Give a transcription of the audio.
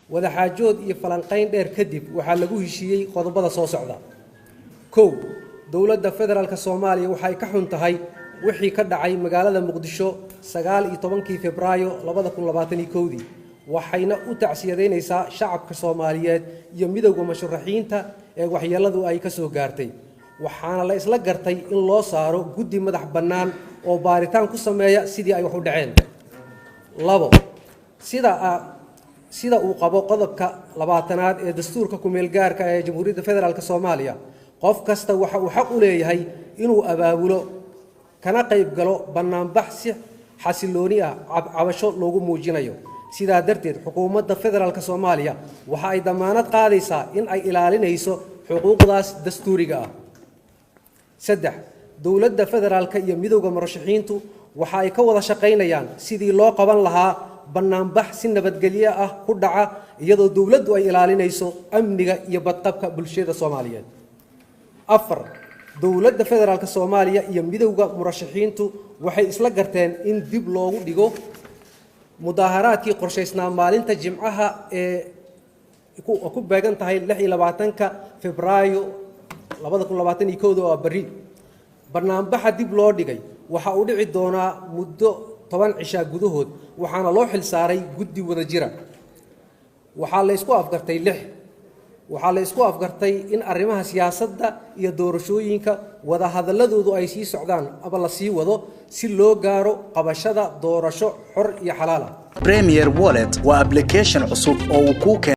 wadaxaajood iyo falanqayn dheer kadib waxaa lagu heshiiyey qodobada soo socda. kow dowladda federaalka Soomaaliya waxay ka xun tahay wixii ka dhacay magaalada Muqdisho 19 Febraayo 2021 waxayna u tacsiyadeynaysaa shacabka Soomaaliyeed iyo midowga musharaxiinta ee waxyeeladu ay ka soo gaartay. waxaana la isla gartay in loo saaro guddi madax bannaan oo baaritaan ku sameeya sidii ay wax u dhaceen. labo sida uu qabo qodobka 20aad ee dastuurka ku meel gaarka ee Jamhuuriyadda Federaalka Soomaaliya qof kasta waxa uu xaq u leeyahay inuu abaabulo kana qayb galo banaanbax si xasilooni ah cabasho loogu muujinayo. sidaa darteed xukuumadda federaalka Soomaaliya waxa ay damaanad qaadaysaa in ay ilaalinayso xuquuqdaas dastuuriga ah. saddex dowladda federaalka iyo midowga murashaxiintu waxa ay ka wada shaqaynayaan sidii loo qaban lahaa banaanbax si nabadgelyo ah ku dhaca iyadoo dowladdu ay ilaalinayso amniga iyo badqabka bulshada Soomaaliyeed. afar dowladda federaalka Soomaaliya iyo midowga murashaxiintu waxay isla garteen in dib loogu dhigo mudaharaadkii qorshaysnaa maalinta Jimcaha ee ku beegan tahay 26 Febraayo 2021 oo bari. barnaamijka dib loo dhigay waxa uu dhici doonaa muddo 10 cisho gudahood waxaana loo xil saaray guddi wada jira. waxaa la isku afgartay in arrimaha siyaasadda iyo doorashooyinka wada hadalladoodu ay sii socdaan ama la sii wado si loo gaaro qabashada doorasho xor iyo xalaal ah. Premier Wallet waa application cusub oo uu ku